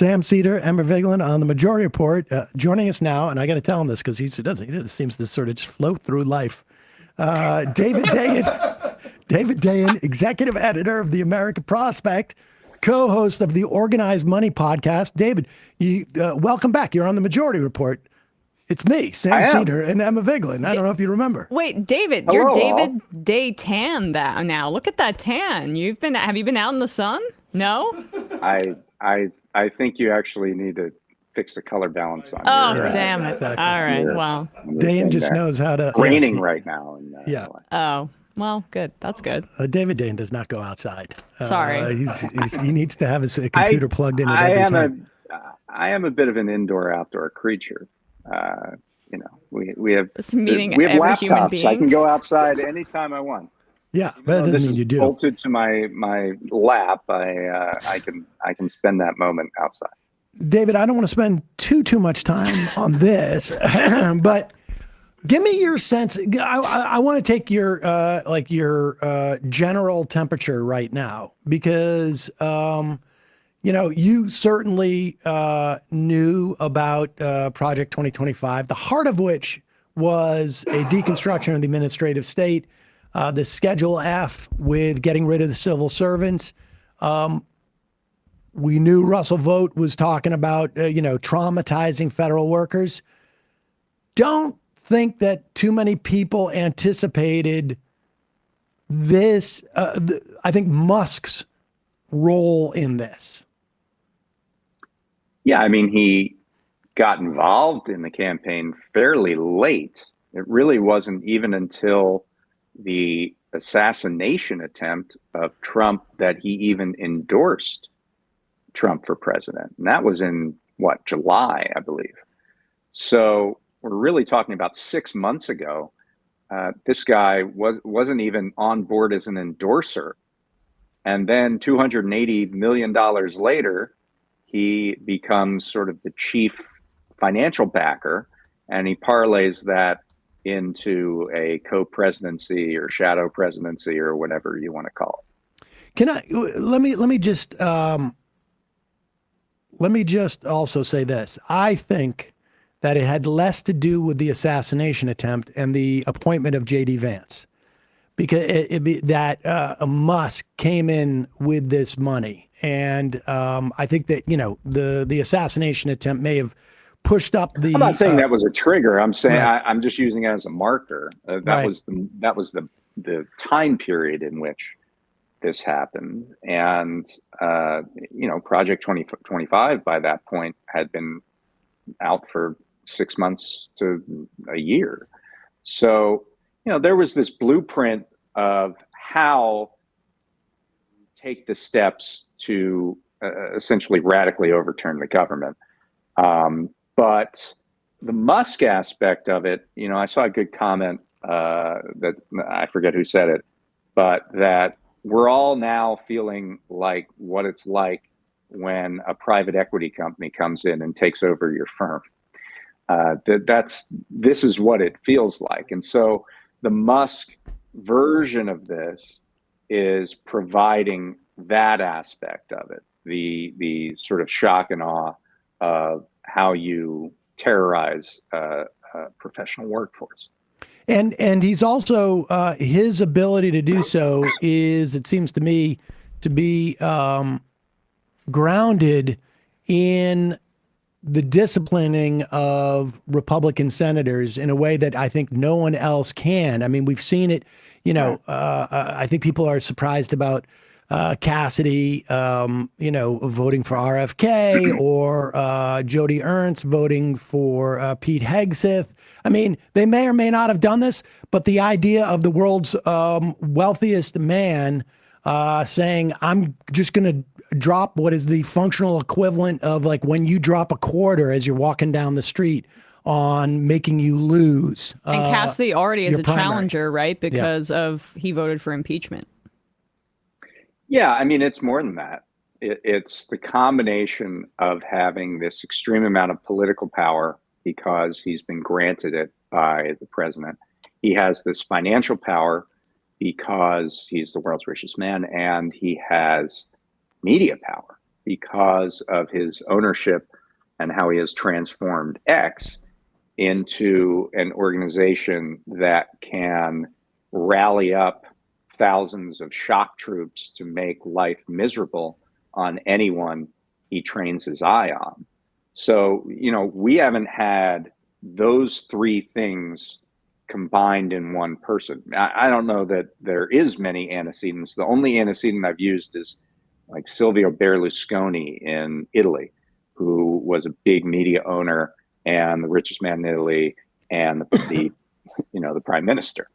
Sam Seder, Emma Vigeland on the Majority Report, joining us now, and I got to tell him this because he just seems to sort of just float through life. David Dayen, executive editor of the American Prospect, co-host of the Organized Money podcast. David, welcome back. You're on the Majority Report. It's me, Sam Seder, and Emma Vigeland. I don't know if you remember. Wait, David, Hello, you're David all. Day Tan now. Look at that tan. Have you been out in the sun? No? I think you actually need to fix the color balance on your, damn it. Exactly. All right. Well. Dayen just knows how to. Raining right now. Yeah. Oh, well, good. That's good. David Dayen does not go outside. Sorry. He needs to have his computer plugged in at every time. I am a bit of an indoor-outdoor creature. We have This meeting we have every human laptops. being. I can go outside anytime I want. Yeah, but that doesn't mean you do. Bolted to my lap. I can spend that moment outside. David, I don't want to spend too much time on this, but give me your sense. I want to take your general temperature right now because you certainly knew about Project 2025, the heart of which was a deconstruction of the administrative state, the Schedule F with getting rid of the civil servants. We knew Russell Vought was talking about, traumatizing federal workers. Don't think that too many people anticipated this. I think Musk's role in this. Yeah, I mean, he got involved in the campaign fairly late. It really wasn't even until the assassination attempt of Trump that he even endorsed Trump for president. And that was in, July, I believe. So we're really talking about 6 months ago. This guy wasn't even on board as an endorser. And then $280 million later, he becomes sort of the chief financial backer, and he parlays that into a co-presidency or shadow presidency or whatever you want to call it. Let me just also say this. I think that it had less to do with the assassination attempt and the appointment of J.D. Vance, because Musk came in with this money. And I think that, the assassination attempt may have pushed up the. I'm not saying that was a trigger. I'm saying I'm just using it as a marker. That Right. was the time period in which this happened. And, Project 2025 by that point had been out for 6 months to a year. So, there was this blueprint of how take the steps to essentially radically overturn the government. But the Musk aspect of it, I saw a good comment that I forget who said it, but that we're all now feeling like what it's like when a private equity company comes in and takes over your firm. This is what it feels like. And so the Musk version of this is providing that aspect of it, the sort of shock and awe of how you terrorize a professional workforce. And he's also, his ability to do so is, it seems to me, to be grounded in the disciplining of Republican senators in a way that I think no one else can. I mean, we've seen it, I think people are surprised about Cassidy, voting for RFK, or Jody Ernst voting for Pete Hegseth. I mean, they may or may not have done this, but the idea of the world's wealthiest man saying, I'm just going to drop what is the functional equivalent of like when you drop a quarter as you're walking down the street on making you lose. And Cassidy already is a primary challenger, right? Because of he voted for impeachment. Yeah, I mean, it's more than that. It's the combination of having this extreme amount of political power because he's been granted it by the president. He has this financial power because he's the world's richest man, and he has media power because of his ownership and how he has transformed X into an organization that can rally up thousands of shock troops to make life miserable on anyone he trains his eye on. So, we haven't had those three things combined in one person. I don't know that there is many antecedents. The only antecedent I've used is like Silvio Berlusconi in Italy, who was a big media owner and the richest man in Italy and the the prime minister.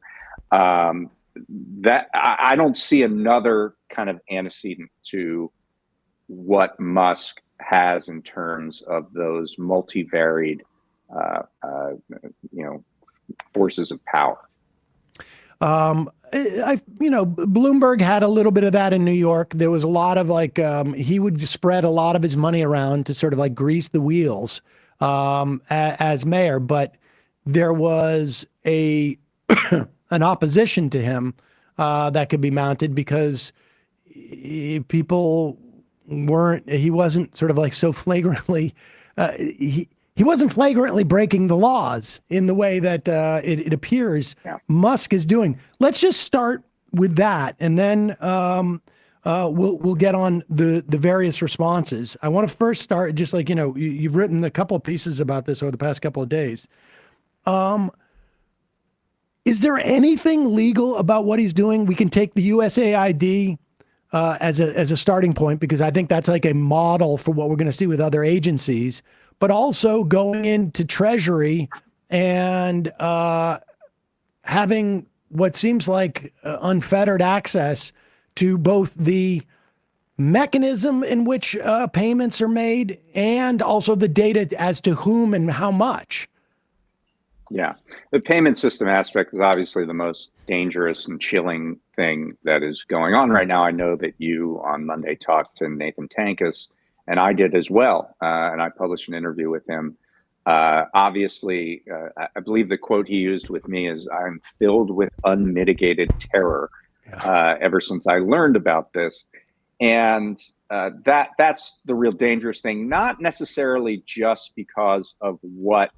That I don't see another kind of antecedent to what Musk has in terms of those multivaried, forces of power. Bloomberg had a little bit of that in New York. There was a lot of he would spread a lot of his money around to sort of like grease the wheels as mayor. But there was an opposition to him that could be mounted because people he wasn't sort of like so flagrantly, he wasn't flagrantly breaking the laws in the way that it appears Musk is doing. Let's just start with that, and then we'll get on the various responses. I want to first start just like you've written a couple of pieces about this over the past couple of days. Is there anything legal about what he's doing? We can take the USAID as a starting point, because I think that's like a model for what we're going to see with other agencies, but also going into Treasury and having what seems like unfettered access to both the mechanism in which payments are made and also the data as to whom and how much. Yeah, the payment system aspect is obviously the most dangerous and chilling thing that is going on right now. I know that you on Monday talked to Nathan Tankus, and I did as well. And I published an interview with him. Obviously, I believe the quote he used with me is, "I'm filled with unmitigated terror ever since I learned about this." And that's the real dangerous thing, not necessarily just because of what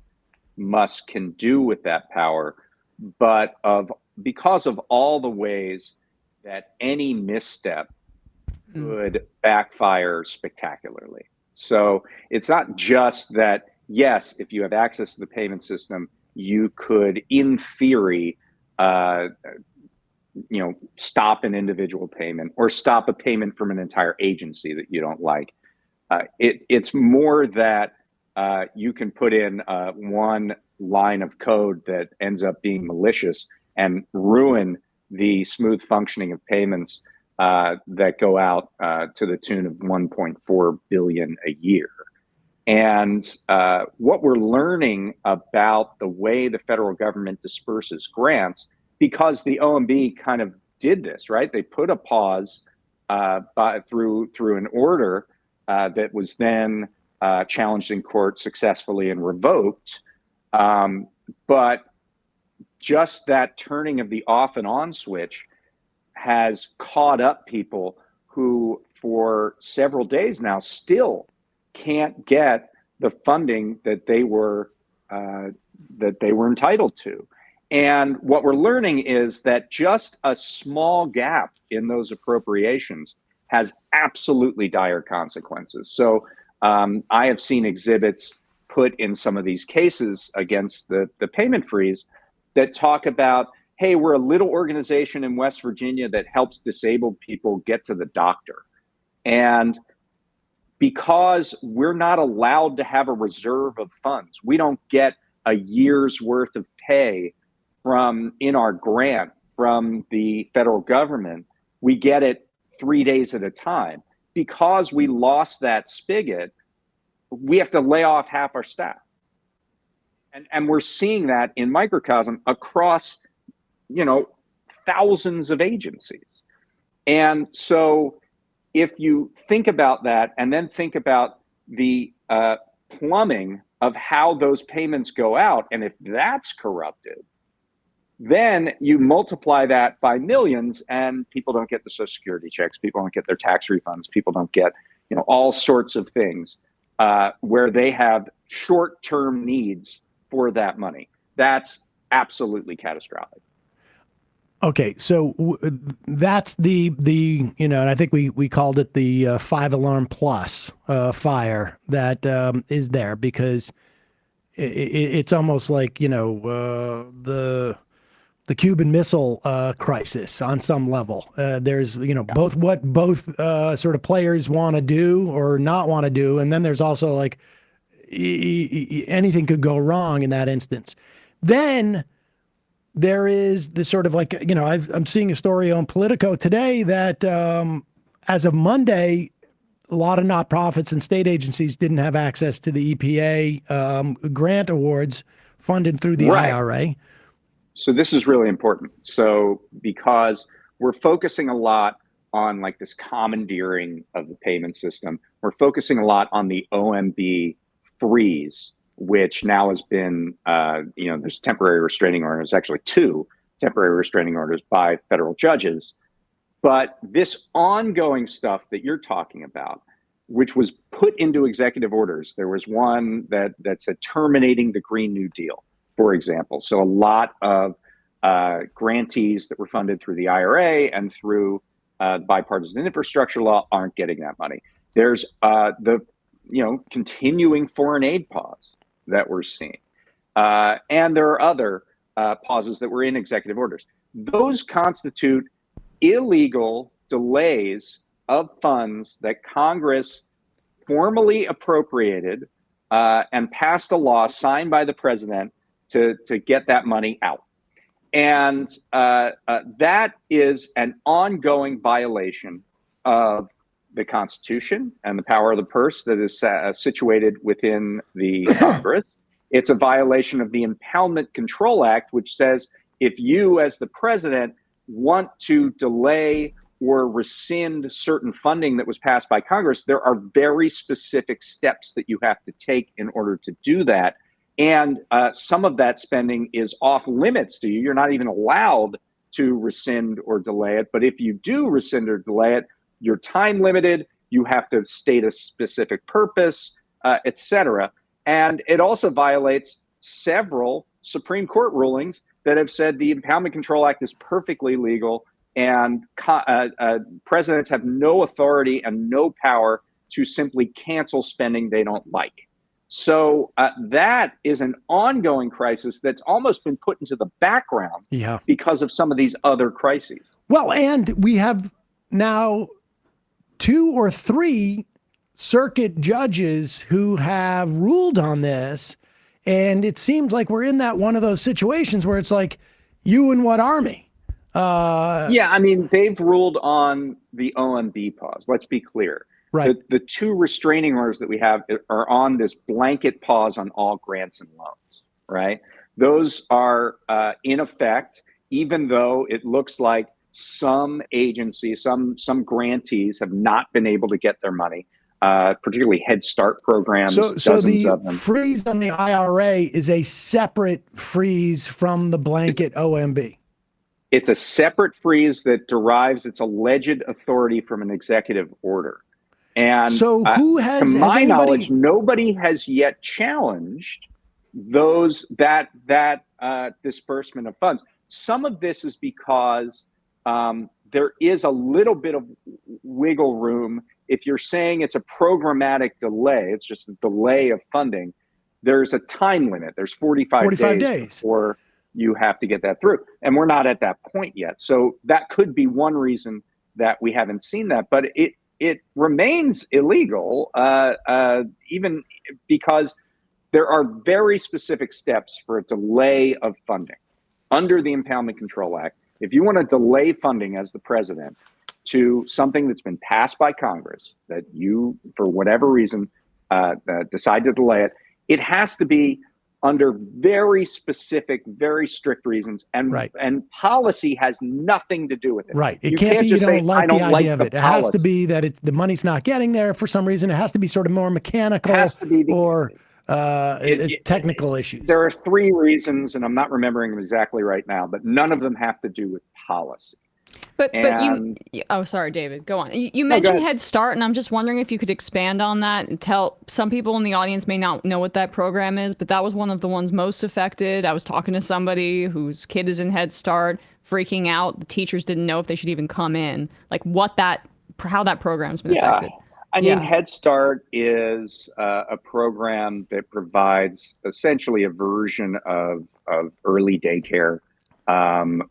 Musk can do with that power, but because of all the ways that any misstep could backfire spectacularly. So it's not just that, yes, if you have access to the payment system, you could, in theory, stop an individual payment or stop a payment from an entire agency that you don't like. It's more that you can put in one line of code that ends up being malicious and ruin the smooth functioning of payments that go out to the tune of 1.4 billion a year. And what we're learning about the way the federal government disperses grants, because the OMB kind of did this, right? They put a pause through an order that was then challenged in court successfully and revoked. But just that turning of the off and on switch has caught up people who for several days now still can't get the funding that they were entitled to. And what we're learning is that just a small gap in those appropriations has absolutely dire consequences. So I have seen exhibits put in some of these cases against the payment freeze that talk about, hey, we're a little organization in West Virginia that helps disabled people get to the doctor. And because we're not allowed to have a reserve of funds, we don't get a year's worth of pay in our grant from the federal government. We get it 3 days at a time. Because we lost that spigot, we have to lay off half our staff. And we're seeing that in microcosm across, thousands of agencies. And so if you think about that and then think about the plumbing of how those payments go out, and if that's corrupted, then you multiply that by millions and people don't get the Social Security checks, people don't get their tax refunds, people don't get all sorts of things where they have short-term needs for that money. That's absolutely catastrophic. Okay, so that's the and I think we called it the 5 alarm plus fire that is there, because it's almost like the Cuban Missile crisis on some level. There's both what both sort of players want to do or not want to do, and then there's also like anything could go wrong in that instance. Then there is the sort of like, I'm seeing a story on Politico today that as of Monday, a lot of nonprofits and state agencies didn't have access to the EPA grant awards funded through the IRA. So this is really important. So because we're focusing a lot on like this commandeering of the payment system, we're focusing a lot on the OMB freeze, which now has been, there's temporary restraining orders, actually 2 temporary restraining orders by federal judges. But this ongoing stuff that you're talking about, which was put into executive orders, there was one that said terminating the Green New Deal, for example. So a lot of grantees that were funded through the IRA and through bipartisan infrastructure law aren't getting that money. There's the continuing foreign aid pause that we're seeing. And there are other pauses that were in executive orders. Those constitute illegal delays of funds that Congress formally appropriated and passed a law signed by the president to get that money out. And that is an ongoing violation of the Constitution and the power of the purse that is situated within the Congress. It's a violation of the Impoundment Control Act, which says if you, as the president, want to delay or rescind certain funding that was passed by Congress, there are very specific steps that you have to take in order to do that. And some of that spending is off limits to you. You're not even allowed to rescind or delay it. But if you do rescind or delay it, you're time limited. You have to state a specific purpose, et cetera. And it also violates several Supreme Court rulings that have said the Impoundment Control Act is perfectly legal, and presidents have no authority and no power to simply cancel spending they don't like. So that is an ongoing crisis that's almost been put into the background because of some of these other crises. Well, and we have now 2 or 3 circuit judges who have ruled on this. And it seems like we're in that one of those situations where it's like, you and what army? Yeah, I mean, they've ruled on the OMB pause. Let's be clear. Right. The 2 restraining orders that we have are on this blanket pause on all grants and loans, right? Those are in effect, even though it looks like some agencies, some grantees have not been able to get their money, particularly Head Start programs, dozens of them. So the freeze on the IRA is a separate freeze from the blanket OMB. It's a separate freeze that derives its alleged authority from an executive order. And so who has, to my knowledge, nobody has yet challenged that disbursement of funds. Some of this is because there is a little bit of wiggle room. If you're saying it's a programmatic delay, it's just a delay of funding, there's a time limit. There's 45 days before you have to get that through. And we're not at that point yet. So that could be one reason that we haven't seen that. But it remains illegal, even because there are very specific steps for a delay of funding under the Impoundment Control Act. If you want to delay funding as the president to something that's been passed by Congress, that you, for whatever reason, decide to delay it, it has to be under very specific, very strict reasons, and policy has nothing to do with it. Right. It can't be you don't like the idea of it. It has to be that the money's not getting there for some reason. It has to be sort of more mechanical or technical issues. There are 3 reasons, and I'm not remembering them exactly right now, but none of them have to do with policy. But And oh, sorry, David, go on. You no, go mentioned ahead. Head Start, and I'm just wondering if you could expand on that and tell some people in the audience may not know what that program is, but that was one of the ones most affected. I was talking to somebody whose kid is in Head Start, freaking out. The teachers didn't know if they should even come in. Like how that program's been Yeah. affected. I mean, Head Start is a program that provides essentially a version of early daycare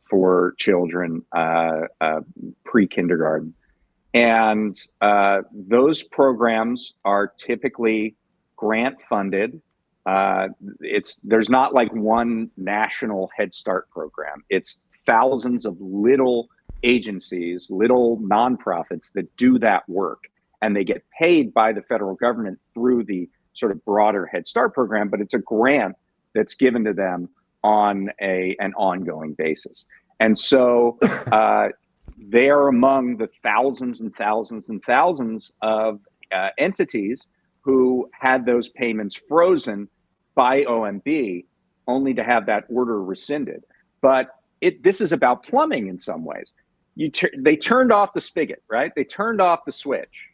for children pre-kindergarten. And those programs are typically grant funded. There's not like one national Head Start program. It's thousands of little agencies, little nonprofits that do that work, and they get paid by the federal government through the sort of broader Head Start program, but it's a grant that's given to them on an ongoing basis. And so they are among the thousands and thousands and thousands of entities who had those payments frozen by OMB, only to have that order rescinded. But this is about plumbing in some ways. They turned off the spigot, right? They turned off the switch,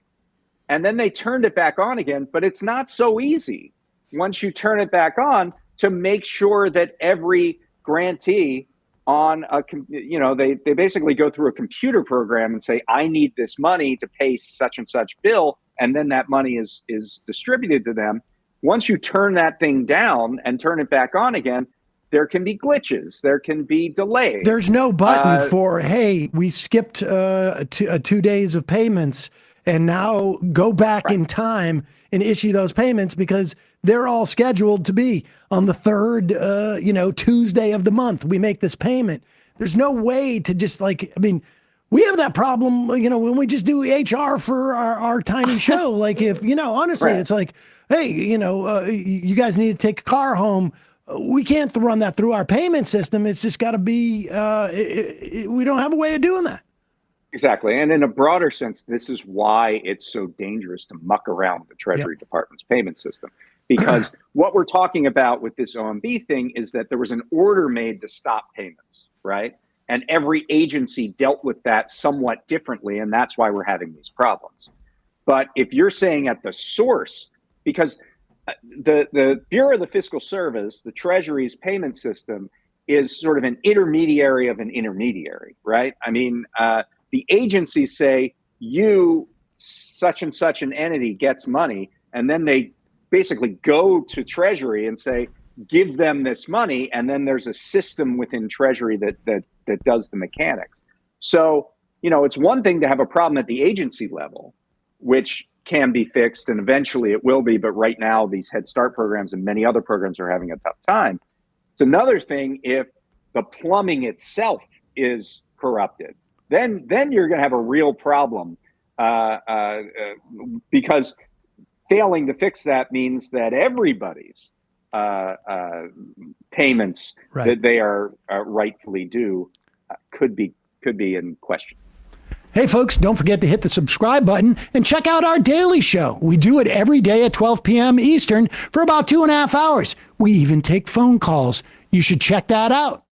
and then they turned it back on again. But it's not so easy once you turn it back on to make sure that every grantee on they basically go through a computer program and say, I need this money to pay such and such bill, and then that money is distributed to them. Once you turn that thing down and turn it back on again, there can be glitches, there can be delays. There's no button for, hey, we skipped 2 days of payments and now go back in time and issue those payments, because they're all scheduled to be on the third, Tuesday of the month. We make this payment. There's no way to just we have that problem, when we just do HR for our tiny show. Like if, honestly, It's like, hey, you guys need to take a car home. We can't run that through our payment system. It's just got to be, we don't have a way of doing that. Exactly. And in a broader sense, this is why it's so dangerous to muck around the Treasury Department's payment system. Because what we're talking about with this OMB thing is that there was an order made to stop payments, right? And every agency dealt with that somewhat differently, and that's why we're having these problems. But if you're saying at the source, because the Bureau of the Fiscal Service, the Treasury's payment system, is sort of an intermediary of an intermediary, right? I mean, the agencies say, you, such and such an entity gets money, and then they basically go to Treasury and say, give them this money, and then there's a system within Treasury that does the mechanics. So, it's one thing to have a problem at the agency level, which can be fixed, and eventually it will be, but right now these Head Start programs and many other programs are having a tough time. It's another thing if the plumbing itself is corrupted. Then you're going to have a real problem, because failing to fix that means that everybody's payments that they are rightfully due could be in question. Hey, folks, don't forget to hit the subscribe button and check out our daily show. We do it every day at 12 p.m. Eastern for about 2.5 hours. We even take phone calls. You should check that out.